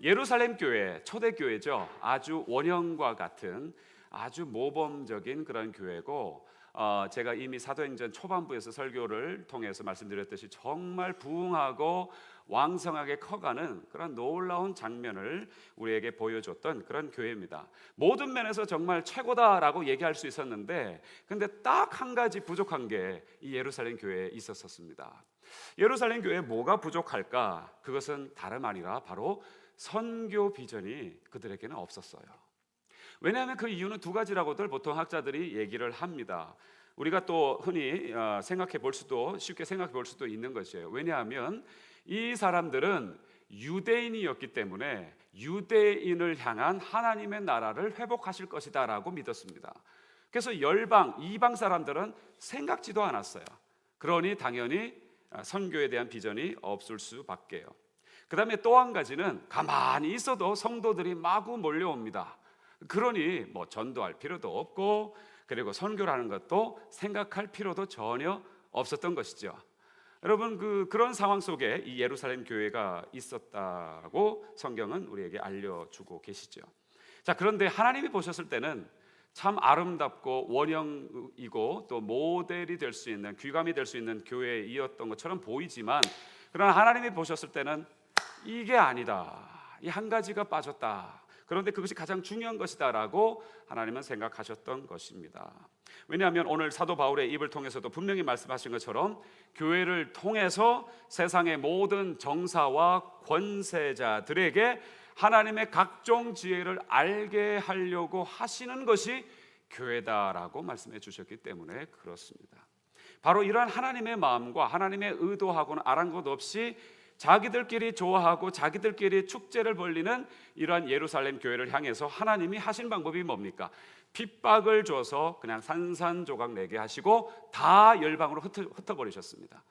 예루살렘 교회, 초대교회죠. 아주 원형과 같은 아주 모범적인 그런 교회고, 제가 이미 사도행전 초반부에서 설교를 통해서 말씀드렸듯이 정말 부흥하고 왕성하게 커가는 그런 놀라운 장면을 우리에게 보여줬던 그런 교회입니다. 모든 면에서 정말 최고다라고 얘기할 수 있었는데, 근데 딱 한 가지 부족한 게 이 예루살렘 교회에 있었습니다. 예루살렘 교회에 뭐가 부족할까? 그것은 다름 아니라 바로 선교 비전이 그들에게는 없었어요. 왜냐하면 그 이유는 두 가지라고들 보통 학자들이 얘기를 합니다. 우리가 또 흔히 쉽게 생각해 볼 수도 있는 것이에요. 왜냐하면 이 사람들은 유대인이었기 때문에 유대인을 향한 하나님의 나라를 회복하실 것이다 라고 믿었습니다. 그래서 열방, 이방 사람들은 생각지도 않았어요. 그러니 당연히 선교에 대한 비전이 없을 수밖에요. 그 다음에 또 한 가지는 가만히 있어도 성도들이 마구 몰려옵니다. 그러니 전도할 필요도 없고, 그리고 선교라는 것도 생각할 필요도 전혀 없었던 것이죠. 여러분, 그런 상황 속에 이 예루살렘 교회가 있었다고 성경은 우리에게 알려주고 계시죠. 자, 그런데 하나님이 보셨을 때는 참 아름답고 원형이고 또 모델이 될 수 있는, 귀감이 될 수 있는 교회이었던 것처럼 보이지만, 그러나 하나님이 보셨을 때는 이게 아니다, 이 한 가지가 빠졌다, 그런데 그것이 가장 중요한 것이다 라고 하나님은 생각하셨던 것입니다. 왜냐하면 오늘 사도 바울의 입을 통해서도 분명히 말씀하신 것처럼 교회를 통해서 세상의 모든 정사와 권세자들에게 하나님의 각종 지혜를 알게 하려고 하시는 것이 교회다라고 말씀해 주셨기 때문에 그렇습니다. 바로 이러한 하나님의 마음과 하나님의 의도하고는 아랑곳 없이 자기들끼리 좋아하고 자기들끼리 축제를 벌리는 이러한 예루살렘 교회를 향해서 하나님이 하신 방법이 뭡니까? 핍박을 줘서 그냥 산산조각 내게 하시고 다 열방으로 흩어버리셨습니다.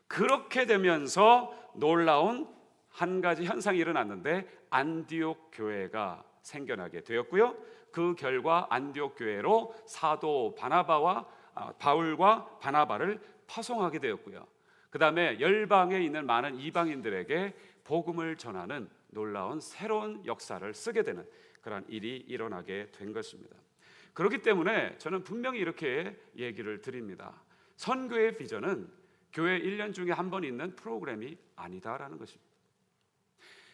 그렇게 되면서 놀라운 한 가지 현상이 일어났는데, 안디옥 교회가 생겨나게 되었고요. 그 결과 안디옥 교회로 사도 바울과 바나바를 파송하게 되었고요. 그 다음에 열방에 있는 많은 이방인들에게 복음을 전하는 놀라운 새로운 역사를 쓰게 되는 그런 일이 일어나게 된 것입니다. 그렇기 때문에 저는 분명히 이렇게 얘기를 드립니다. 선교의 비전은 교회 1년 중에 한 번 있는 프로그램이 아니다라는 것입니다.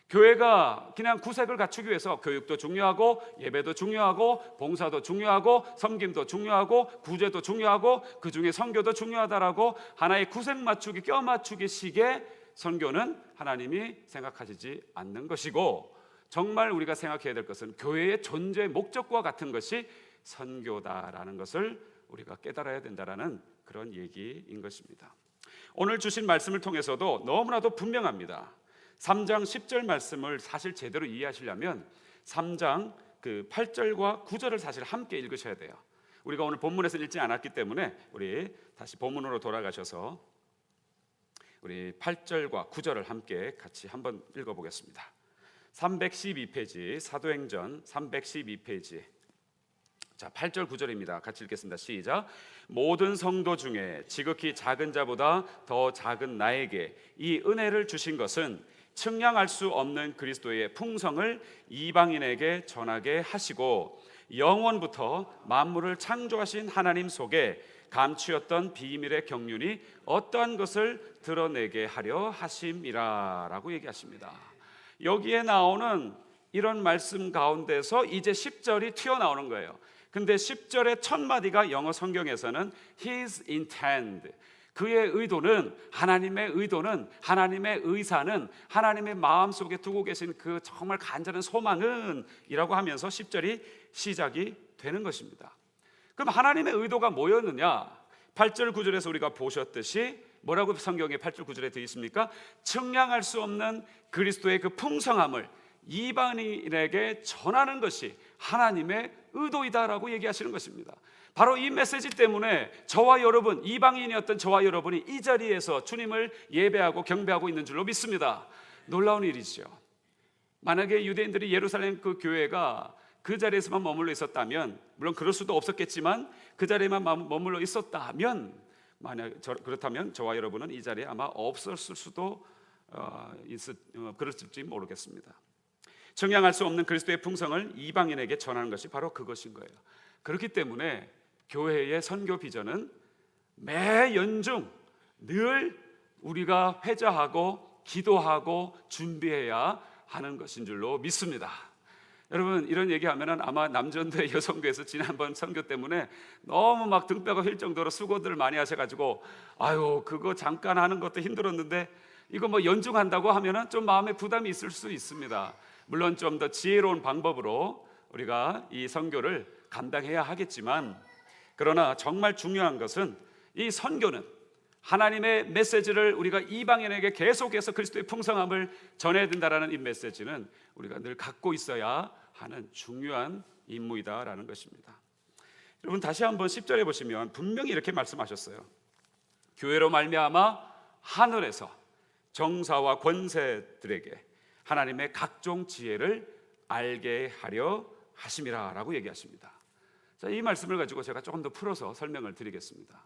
교회가 그냥 구색을 갖추기 위해서 교육도 중요하고 예배도 중요하고 봉사도 중요하고 섬김도 중요하고 구제도 중요하고 그 중에 선교도 중요하다라고 하나의 구색 맞추기, 껴 맞추기 식의 선교는 하나님이 생각하시지 않는 것이고, 정말 우리가 생각해야 될 것은 교회의 존재의 목적과 같은 것이 선교다라는 것을 우리가 깨달아야 된다라는 그런 얘기인 것입니다. 오늘 주신 말씀을 통해서도 너무나도 분명합니다. 3장 10절 말씀을 사실 제대로 이해하시려면 3장 8절과 9절을 사실 함께 읽으셔야 돼요. 우리가 오늘 본문에서 읽지 않았기 때문에 우리 다시 본문으로 돌아가셔서 우리 8절과 9절을 함께 같이 한번 읽어보겠습니다. 312페이지, 사도행전 312페이지. 자, 8절 9절입니다. 같이 읽겠습니다. 시작. 모든 성도 중에 지극히 작은 자보다 더 작은 나에게 이 은혜를 주신 것은 측량할 수 없는 그리스도의 풍성을 이방인에게 전하게 하시고, 영원부터 만물을 창조하신 하나님 속에 감추었던 비밀의 경륜이 어떠한 것을 드러내게 하려 하심이라 라고 얘기하십니다. 여기에 나오는 이런 말씀 가운데서 이제 10절이 튀어나오는 거예요. 근데 10절의 첫 마디가 영어 성경에서는 His intent, 그의 의도는, 하나님의 의도는, 하나님의 의사는, 하나님의 마음속에 두고 계신 그 정말 간절한 소망은 이라고 하면서 10절이 시작이 되는 것입니다. 그럼 하나님의 의도가 뭐였느냐? 8절 9절에서 우리가 보셨듯이 뭐라고 성경에 8절 9절에 되어 있습니까? 측량할 수 없는 그리스도의 그 풍성함을 이방인에게 전하는 것이 하나님의 의도이다라고 얘기하시는 것입니다. 바로 이 메시지 때문에 저와 여러분, 이방인이었던 저와 여러분이 이 자리에서 주님을 예배하고 경배하고 있는 줄로 믿습니다. 놀라운 일이죠. 만약에 유대인들이 예루살렘 그 교회가 그 자리에서만 머물러 있었다면, 물론 그럴 수도 없었겠지만 그 자리에만 머물러 있었다면, 그렇다면 저와 여러분은 이 자리에 아마 없었을 수도 그랬을지 모르겠습니다. 청량할 수 없는 그리스도의 풍성을 이방인에게 전하는 것이 바로 그것인 거예요. 그렇기 때문에 교회의 선교 비전은 매 연중 늘 우리가 회자하고 기도하고 준비해야 하는 것인 줄로 믿습니다. 여러분, 이런 얘기하면은 아마 남전도의 여성교에서 지난번 선교 때문에 너무 막 등뼈가 휠 정도로 수고들을 많이 하셔가지고 아유, 그거 잠깐 하는 것도 힘들었는데 이거 뭐 연중한다고 하면은 좀 마음에 부담이 있을 수 있습니다. 물론 좀 더 지혜로운 방법으로 우리가 이 선교를 감당해야 하겠지만, 그러나 정말 중요한 것은 이 선교는 하나님의 메시지를 우리가 이방인에게 계속해서 그리스도의 풍성함을 전해야 된다라는 이 메시지는 우리가 늘 갖고 있어야 하는 중요한 임무이다라는 것입니다. 여러분, 다시 한번 10절에 보시면 분명히 이렇게 말씀하셨어요. 교회로 말미암아 하늘에서 정사와 권세들에게 하나님의 각종 지혜를 알게 하려 하심이라 라고 얘기하십니다. 자, 이 말씀을 가지고 제가 조금 더 풀어서 설명을 드리겠습니다.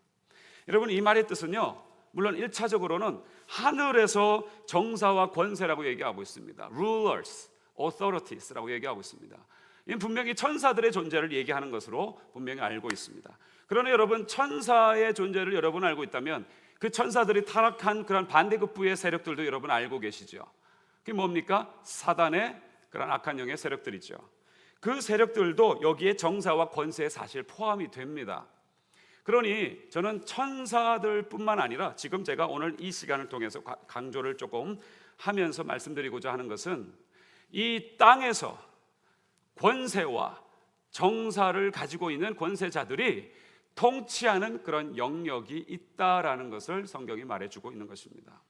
여러분, 이 말의 뜻은요, 물론 1차적으로는 하늘에서 정사와 권세라고 얘기하고 있습니다. rulers, authorities라고 얘기하고 있습니다. 이는 분명히 천사들의 존재를 얘기하는 것으로 분명히 알고 있습니다. 그러나 여러분, 천사의 존재를 여러분 알고 있다면 그 천사들이 타락한 그런 반대급부의 세력들도 여러분 알고 계시죠. 그게 뭡니까? 사단의 그런 악한 영의 세력들이죠. 그 세력들도 여기에 정사와 권세에 사실 포함이 됩니다. 그러니 저는 천사들뿐만 아니라 지금 제가 오늘 이 시간을 통해서 강조를 조금 하면서 말씀드리고자 하는 것은 이 땅에서 권세와 정사를 가지고 있는 권세자들이 통치하는 그런 영역이 있다라는 것을 성경이 말해주고 있는 것입니다.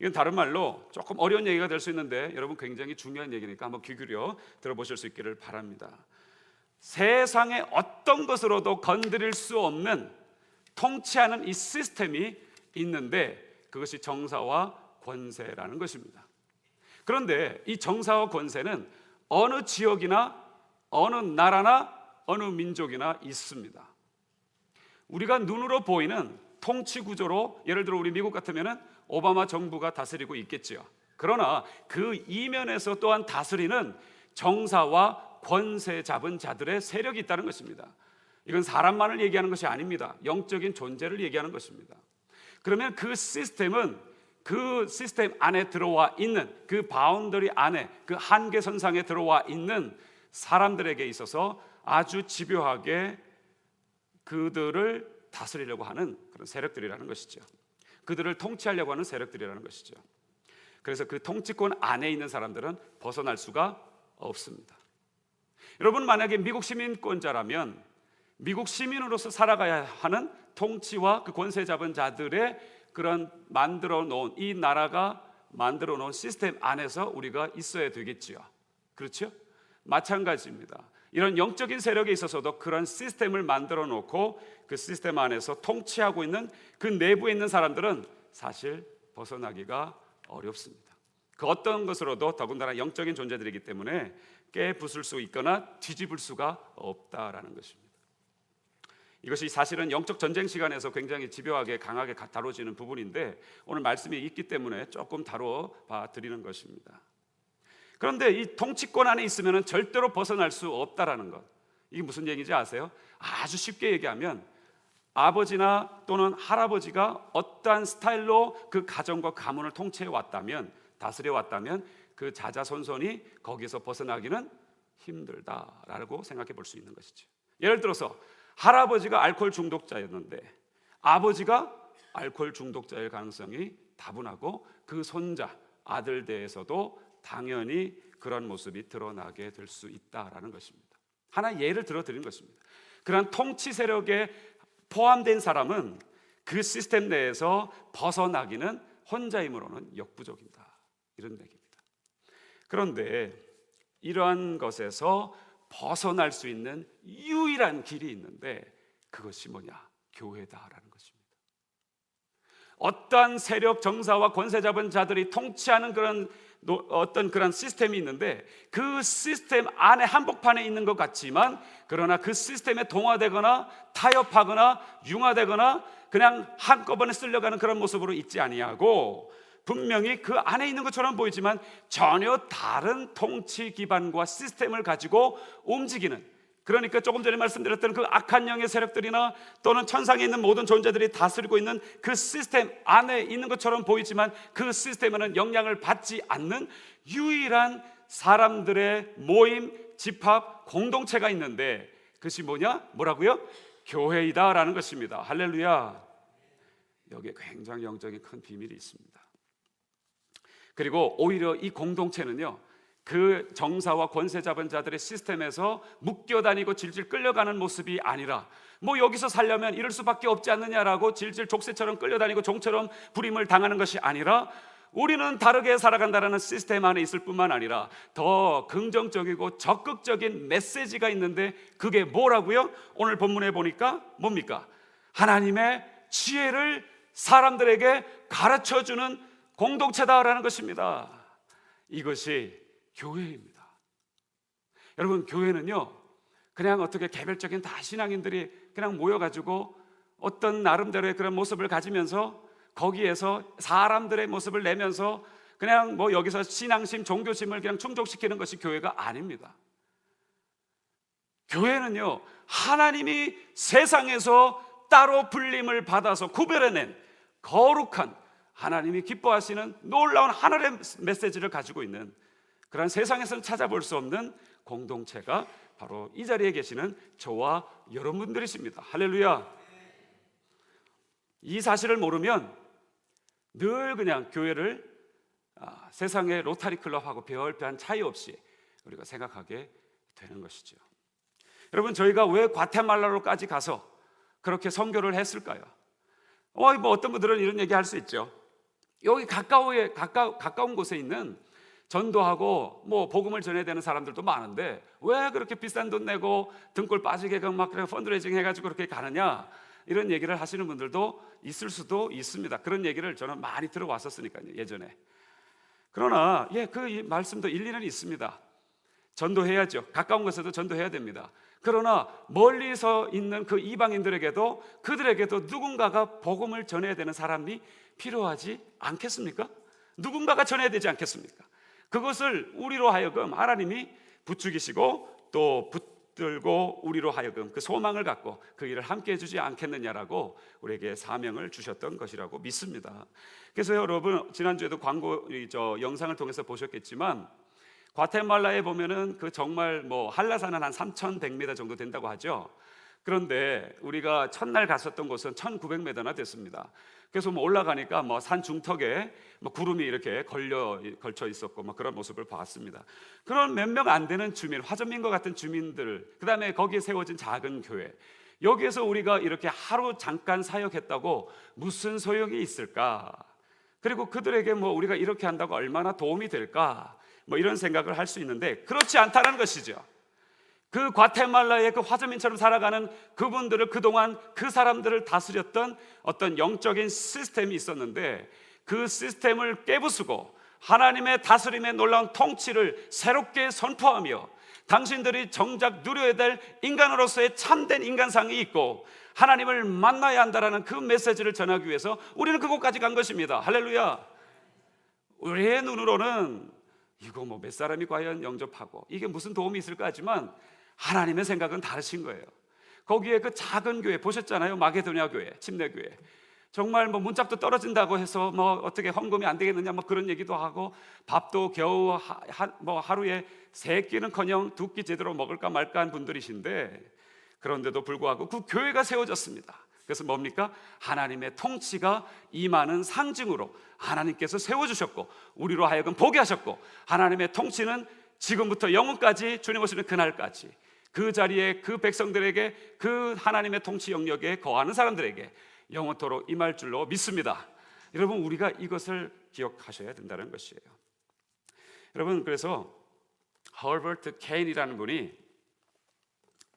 이건 다른 말로 조금 어려운 얘기가 될 수 있는데 여러분, 굉장히 중요한 얘기니까 한번 귀 기울여 들어보실 수 있기를 바랍니다. 세상의 어떤 것으로도 건드릴 수 없는 통치하는 이 시스템이 있는데 그것이 정사와 권세라는 것입니다. 그런데 이 정사와 권세는 어느 지역이나 어느 나라나 어느 민족이나 있습니다. 우리가 눈으로 보이는 통치 구조로, 예를 들어 우리 미국 같으면은 오바마 정부가 다스리고 있겠지요. 그러나 그 이면에서 또한 다스리는 정사와 권세 잡은 자들의 세력이 있다는 것입니다. 이건 사람만을 얘기하는 것이 아닙니다. 영적인 존재를 얘기하는 것입니다. 그러면 그 시스템은 그 시스템 안에 들어와 있는, 그 바운더리 안에, 그 한계선상에 들어와 있는 사람들에게 있어서 아주 집요하게 그들을 다스리려고 하는 그런 세력들이라는 것이죠. 그들을 통치하려고 하는 세력들이라는 것이죠. 그래서 그 통치권 안에 있는 사람들은 벗어날 수가 없습니다. 여러분, 만약에 미국 시민권자라면 미국 시민으로서 살아가야 하는 통치와 그 권세 잡은 자들의 그런 만들어 놓은, 이 나라가 만들어 놓은 시스템 안에서 우리가 있어야 되겠지요. 그렇죠? 마찬가지입니다. 이런 영적인 세력에 있어서도 그런 시스템을 만들어 놓고 그 시스템 안에서 통치하고 있는 그 내부에 있는 사람들은 사실 벗어나기가 어렵습니다. 그 어떤 것으로도 더군다나 영적인 존재들이기 때문에 깨부술 수 있거나 뒤집을 수가 없다라는 것입니다. 이것이 사실은 영적 전쟁 시간에서 굉장히 집요하게 강하게 다뤄지는 부분인데 오늘 말씀이 있기 때문에 조금 다뤄봐 드리는 것입니다. 그런데 이 통치권 안에 있으면 절대로 벗어날 수 없다라는 것, 이게 무슨 얘기인지 아세요? 아주 쉽게 얘기하면 아버지나 또는 할아버지가 어떠한 스타일로 그 가정과 가문을 통치해 왔다면, 다스려 왔다면 그 자자손손이 거기서 벗어나기는 힘들다라고 생각해 볼 수 있는 것이죠. 예를 들어서 할아버지가 알코올 중독자였는데 아버지가 알코올 중독자일 가능성이 다분하고 그 손자, 아들대에서도 당연히 그런 모습이 드러나게 될 수 있다라는 것입니다. 하나 예를 들어 드린 것입니다. 그런 통치 세력에 포함된 사람은 그 시스템 내에서 벗어나기는 혼자 힘으로는 역부족이다, 이런 얘기입니다. 그런데 이러한 것에서 벗어날 수 있는 유일한 길이 있는데 그것이 뭐냐? 교회다라는 것입니다. 어떠한 세력, 정사와 권세 잡은 자들이 통치하는 그런 어떤 그런 시스템이 있는데 그 시스템 안에 한복판에 있는 것 같지만, 그러나 그 시스템에 동화되거나 타협하거나 융화되거나 그냥 한꺼번에 쓸려가는 그런 모습으로 있지 아니하고 분명히 그 안에 있는 것처럼 보이지만 전혀 다른 통치 기반과 시스템을 가지고 움직이는, 그러니까 조금 전에 말씀드렸던 그 악한 영의 세력들이나 또는 천상에 있는 모든 존재들이 다스리고 있는 그 시스템 안에 있는 것처럼 보이지만 그 시스템에는 영향을 받지 않는 유일한 사람들의 모임, 집합, 공동체가 있는데 그것이 뭐라고요? 교회이다라는 것입니다. 할렐루야. 여기에 굉장히 영적인 큰 비밀이 있습니다. 그리고 오히려 이 공동체는요, 그 정사와 권세 잡은 자들의 시스템에서 묶여다니고 질질 끌려가는 모습이 아니라 뭐 여기서 살려면 이럴 수밖에 없지 않느냐라고 질질 족쇄처럼 끌려다니고 종처럼 부림을 당하는 것이 아니라 우리는 다르게 살아간다는 시스템 안에 있을 뿐만 아니라 더 긍정적이고 적극적인 메시지가 있는데 그게 뭐라고요? 오늘 본문에 보니까 뭡니까? 하나님의 지혜를 사람들에게 가르쳐주는 공동체다라는 것입니다. 이것이 교회입니다. 여러분, 교회는요 그냥 어떻게 개별적인 다 신앙인들이 그냥 모여가지고 어떤 나름대로의 그런 모습을 가지면서 거기에서 사람들의 모습을 내면서 그냥 뭐 여기서 신앙심, 종교심을 그냥 충족시키는 것이 교회가 아닙니다. 교회는요 하나님이 세상에서 따로 불림을 받아서 구별해낸 거룩한, 하나님이 기뻐하시는 놀라운 하늘의 메시지를 가지고 있는 그런 세상에서는 찾아볼 수 없는 공동체가 바로 이 자리에 계시는 저와 여러분들이십니다. 할렐루야. 이 사실을 모르면 늘 그냥 교회를 세상의 로타리 클럽하고 별반 차이 없이 우리가 생각하게 되는 것이죠. 여러분, 저희가 왜 과테말라로까지 가서 그렇게 선교를 했을까요? 뭐 어떤 분들은 이런 얘기 할 수 있죠. 여기 가까운 곳에 있는 전도하고 뭐 복음을 전해야 되는 사람들도 많은데 왜 그렇게 비싼 돈 내고 등골 빠지게 막 펀드레이징 해가지고 그렇게 가느냐, 이런 얘기를 하시는 분들도 있을 수도 있습니다. 그런 얘기를 저는 많이 들어왔었으니까요, 예전에. 그러나 그 말씀도 일리는 있습니다. 전도해야죠. 가까운 곳에도 전도해야 됩니다. 그러나 멀리서 있는 그 이방인들에게도, 그들에게도 누군가가 복음을 전해야 되는 사람이 필요하지 않겠습니까? 누군가가 전해야 되지 않겠습니까? 그것을 우리로 하여금 하나님이 부추기시고 또 붙들고 우리로 하여금 그 소망을 갖고 그 일을 함께 해주지 않겠느냐라고 우리에게 사명을 주셨던 것이라고 믿습니다. 그래서 여러분, 지난주에도 영상을 통해서 보셨겠지만 과테말라에 보면은 그 정말 뭐 한라산은 한 3,100m 정도 된다고 하죠. 그런데 우리가 첫날 갔었던 곳은 1,900m나 됐습니다. 그래서 뭐 올라가니까 뭐 산 중턱에 뭐 구름이 이렇게 걸쳐 있었고 뭐 그런 모습을 봤습니다. 그런 몇 명 안 되는 주민, 화전민과 같은 주민들, 그 다음에 거기에 세워진 작은 교회, 여기에서 우리가 이렇게 하루 잠깐 사역했다고 무슨 소용이 있을까? 그리고 그들에게 뭐 우리가 이렇게 한다고 얼마나 도움이 될까? 뭐 이런 생각을 할 수 있는데 그렇지 않다는 것이죠. 그 과테말라의 그 화저민처럼 살아가는 그분들을, 그동안 그 사람들을 다스렸던 어떤 영적인 시스템이 있었는데 그 시스템을 깨부수고 하나님의 다스림의 놀라운 통치를 새롭게 선포하며 당신들이 정작 누려야 될 인간으로서의 참된 인간상이 있고 하나님을 만나야 한다라는 그 메시지를 전하기 위해서 우리는 그곳까지 간 것입니다. 할렐루야. 우리의 눈으로는 이거 뭐 몇 사람이 과연 영접하고 이게 무슨 도움이 있을까 하지만 하나님의 생각은 다르신 거예요. 거기에 그 작은 교회 보셨잖아요. 마게도냐 교회, 침례 교회. 정말 뭐 문짝도 떨어진다고 해서 뭐 어떻게 헌금이 안 되겠느냐 뭐 그런 얘기도 하고 밥도 겨우 뭐 하루에 3끼는커녕 2끼 제대로 먹을까 말까 한 분들이신데 그런데도 불구하고 그 교회가 세워졌습니다. 그래서 뭡니까? 하나님의 통치가 임하는 상징으로 하나님께서 세워주셨고 우리로 하여금 보게 하셨고 하나님의 통치는 지금부터 영원까지 주님 오시는 그날까지 그 자리에 그 백성들에게 그 하나님의 통치 영역에 거하는 사람들에게 영원토록 임할 줄로 믿습니다. 여러분, 우리가 이것을 기억하셔야 된다는 것이에요. 여러분, 그래서 허버트 케인이라는 분이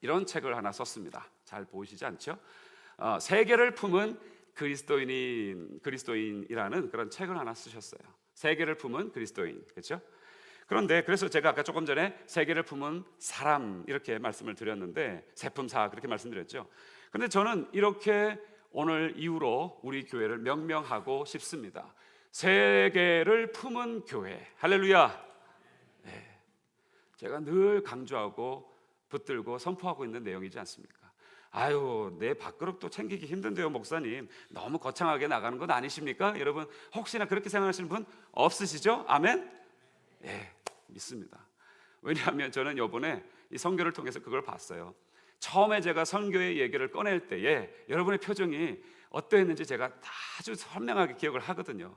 이런 책을 하나 썼습니다. 잘 보이시지 않죠? 세계를 품은 그리스도인이라는 그런 책을 하나 쓰셨어요. 세계를 품은 그리스도인, 그렇죠? 그런데 그래서 제가 아까 조금 전에 세계를 품은 사람 이렇게 말씀을 드렸는데 세품사 그렇게 말씀드렸죠. 그런데 저는 이렇게 오늘 이후로 우리 교회를 명명하고 싶습니다. 세계를 품은 교회. 할렐루야. 네. 제가 늘 강조하고 붙들고 선포하고 있는 내용이지 않습니까? 아유, 내 밥그릇도 챙기기 힘든데요, 목사님. 너무 거창하게 나가는 건 아니십니까? 여러분, 혹시나 그렇게 생각하시는 분 없으시죠? 아멘? 예, 믿습니다. 왜냐하면 저는 이번에 이 선교를 통해서 그걸 봤어요. 처음에 제가 선교의 얘기를 꺼낼 때에 여러분의 표정이 어떠했는지 제가 아주 선명하게 기억을 하거든요.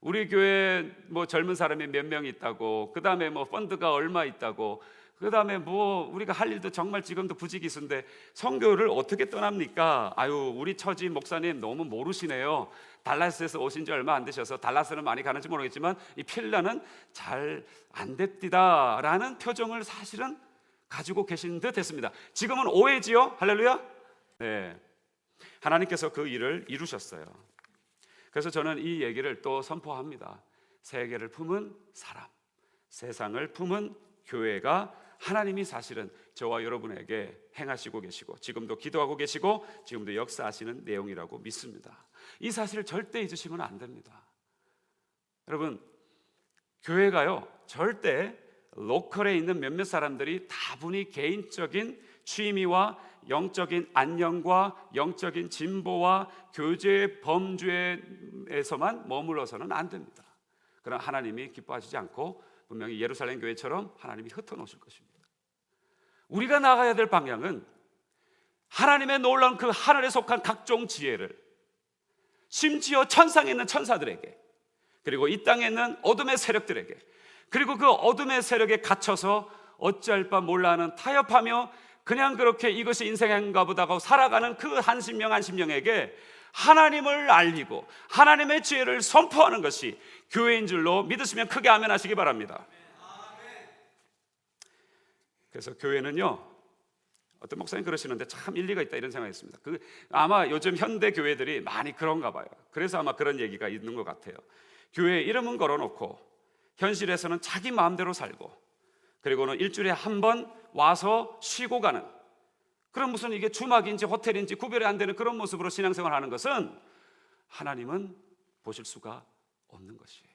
우리 교회 뭐 젊은 사람이 몇 명 있다고, 그 다음에 뭐 펀드가 얼마 있다고, 그 다음에 뭐 우리가 할 일도 정말 지금도 부지기수인데 선교를 어떻게 떠납니까? 아유, 우리 처지 목사님 너무 모르시네요. 달라스에서 오신 지 얼마 안 되셔서 달라스는 많이 가는지 모르겠지만 이 필라는 잘 안 됐디다 라는 표정을 사실은 가지고 계신 듯 했습니다. 지금은 오해지요? 할렐루야. 네, 하나님께서 그 일을 이루셨어요. 그래서 저는 이 얘기를 또 선포합니다. 세계를 품은 사람, 세상을 품은 교회가 하나님이 사실은 저와 여러분에게 행하시고 계시고 지금도 기도하고 계시고 지금도 역사하시는 내용이라고 믿습니다. 이 사실을 절대 잊으시면 안 됩니다. 여러분, 교회가요 절대 로컬에 있는 몇몇 사람들이 다분히 개인적인 취미와 영적인 안녕과 영적인 진보와 교제의 범주에서만 머물러서는 안 됩니다. 그러나 하나님이 기뻐하시지 않고 분명히 예루살렘 교회처럼 하나님이 흩어놓으실 것입니다. 우리가 나가야 될 방향은 하나님의 놀라운 그 하늘에 속한 각종 지혜를 심지어 천상에 있는 천사들에게, 그리고 이 땅에 있는 어둠의 세력들에게, 그리고 그 어둠의 세력에 갇혀서 어찌할 바 몰라하는 타협하며 그냥 그렇게 이것이 인생인가 보다 하고 살아가는 그 한 심령 한 심령에게 하나님을 알리고 하나님의 지혜를 선포하는 것이 교회인 줄로 믿으시면 크게 아멘 하시기 바랍니다. 그래서 교회는요, 어떤 목사님 그러시는데 참 일리가 있다 이런 생각이 있습니다. 아마 요즘 현대 교회들이 많이 그런가 봐요. 그래서 아마 그런 얘기가 있는 것 같아요. 교회 이름은 걸어놓고 현실에서는 자기 마음대로 살고, 그리고는 일주일에 한 번 와서 쉬고 가는 그런, 무슨 이게 주막인지 호텔인지 구별이 안 되는 그런 모습으로 신앙생활을 하는 것은 하나님은 보실 수가 없는 것이에요.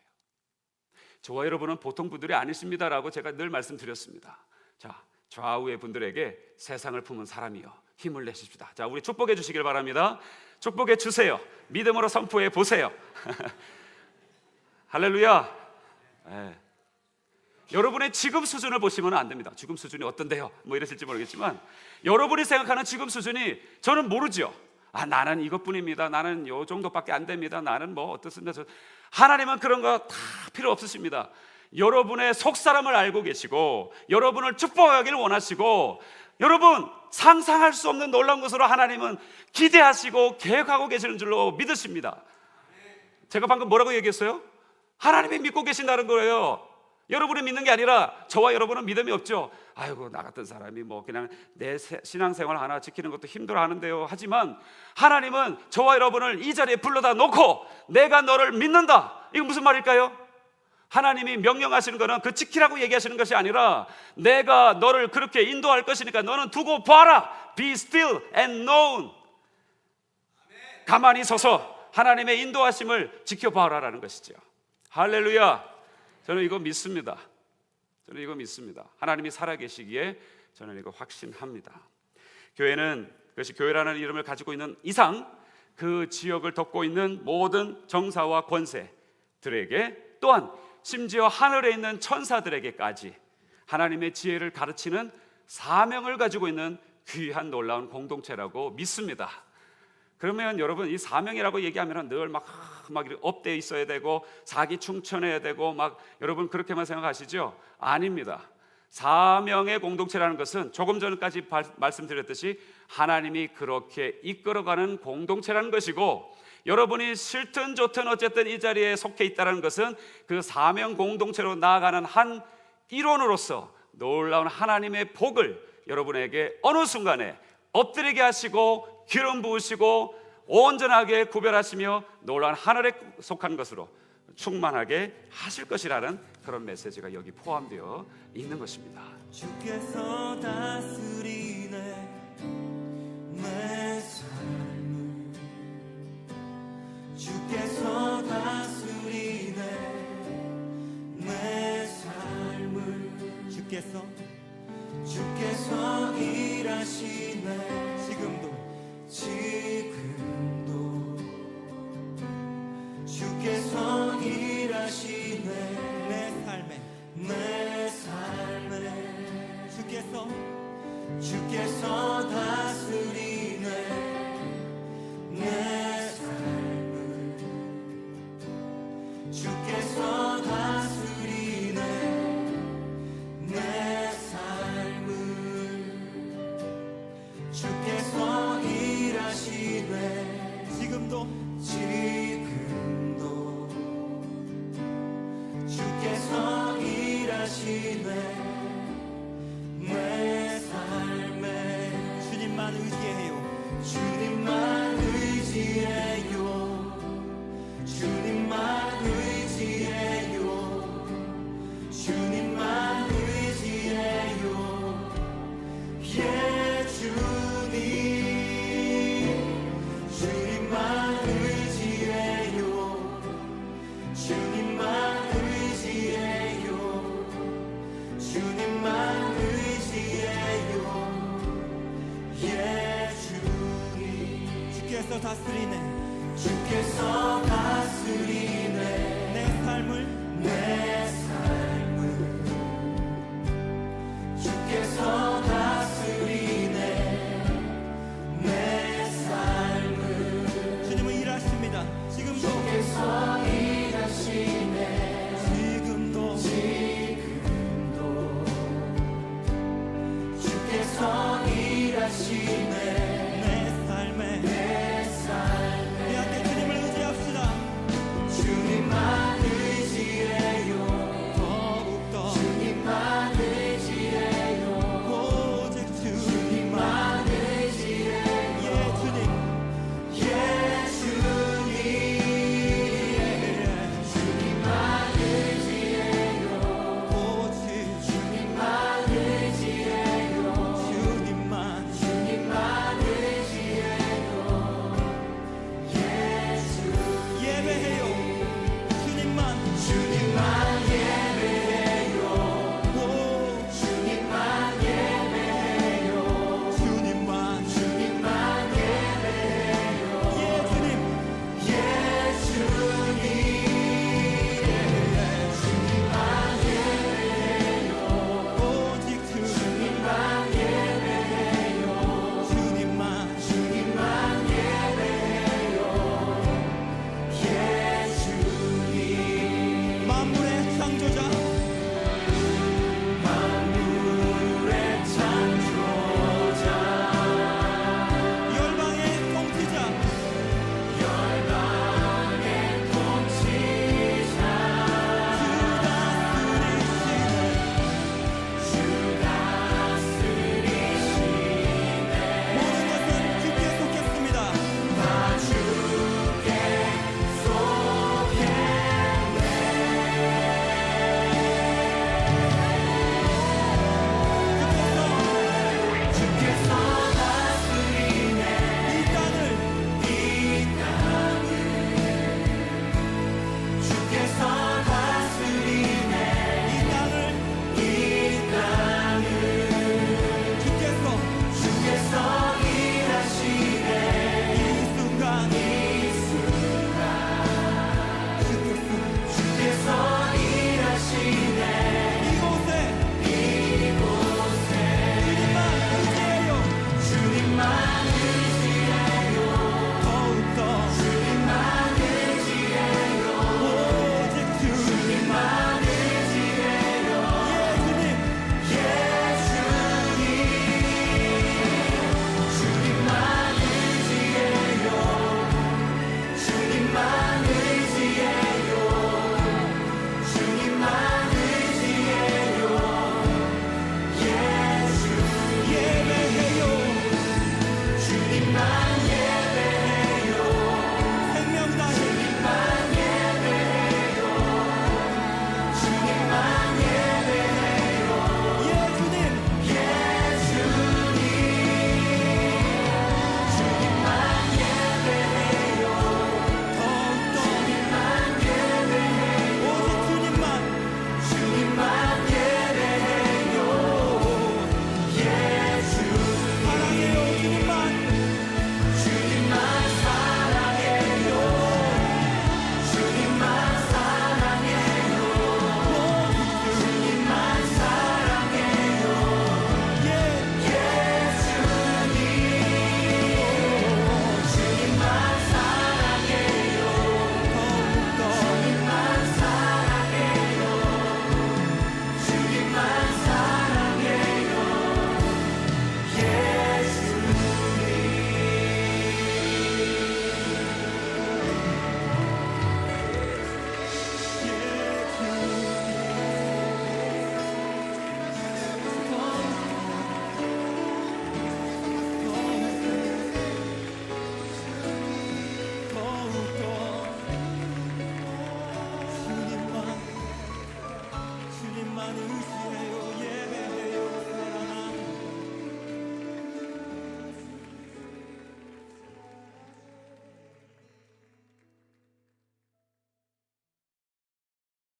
저와 여러분은 보통 분들이 아니십니다라고 제가 늘 말씀드렸습니다. 자, 좌우의 분들에게 세상을 품은 사람이요 힘을 내십시다. 자, 우리 축복해 주시길 바랍니다. 축복해 주세요. 믿음으로 선포해 보세요. 할렐루야. 네. 여러분의 지금 수준을 보시면 안 됩니다. 지금 수준이 어떤데요? 뭐 이러실지 모르겠지만 여러분이 생각하는 지금 수준이 저는 모르죠. 나는 이것뿐입니다. 나는 요 정도밖에 안 됩니다. 나는 뭐 어떻습니다. 하나님은 그런 거 다 필요 없으십니다. 여러분의 속사람을 알고 계시고 여러분을 축복하길 원하시고 여러분 상상할 수 없는 놀라운 것으로 하나님은 기대하시고 계획하고 계시는 줄로 믿으십니다. 제가 방금 뭐라고 얘기했어요? 하나님이 믿고 계신다는 거예요. 여러분이 믿는 게 아니라 저와 여러분은 믿음이 없죠. 아이고, 나 같은 사람이 뭐 그냥 내 신앙생활 하나 지키는 것도 힘들어 하는데요. 하지만 하나님은 저와 여러분을 이 자리에 불러다 놓고 내가 너를 믿는다. 이거 무슨 말일까요? 하나님이 명령하시는 것은 그 지키라고 얘기하시는 것이 아니라 내가 너를 그렇게 인도할 것이니까 너는 두고 봐라. Be still and known. 가만히 서서 하나님의 인도하심을 지켜봐라라는 것이죠. 할렐루야. 저는 이거 믿습니다. 저는 이거 믿습니다. 하나님이 살아계시기에 저는 이거 확신합니다. 교회는 그것이 교회라는 이름을 가지고 있는 이상 그 지역을 덮고 있는 모든 정사와 권세들에게, 또한 심지어 하늘에 있는 천사들에게까지 하나님의 지혜를 가르치는 사명을 가지고 있는 귀한 놀라운 공동체라고 믿습니다. 그러면 여러분, 이 사명이라고 얘기하면 늘 막 업돼 있어야 되고 사기 충천해야 되고 막, 여러분 그렇게만 생각하시죠? 아닙니다. 사명의 공동체라는 것은 조금 전까지 말씀드렸듯이 하나님이 그렇게 이끌어가는 공동체라는 것이고, 여러분이 싫든 좋든 어쨌든 이 자리에 속해 있다는 것은 그 사명 공동체로 나아가는 한 일원으로서 놀라운 하나님의 복을 여러분에게 어느 순간에 엎드리게 하시고 기름 부으시고 온전하게 구별하시며 놀라운 하늘에 속한 것으로 충만하게 하실 것이라는 그런 메시지가 여기 포함되어 있는 것입니다. 주께서 다스리네 내 삶을, 주께서 다스리네 주께서 일하시네 지금도 주께서 일하시네 내 삶에 주께서 다스리네 내 삶을 주께서 다스리네 내 삶을 주께서 일하시네 지금도 주께서 일하시네 내 삶에 주님만 의지해요 주님만 의지해요 주님만 의지해요 주님만 의지해요 예 주님 주님만 의지해요 주님만 의지해요 주님만 의지해요 예 주님 주께서 다스리네 주께서 다스리네 내 삶을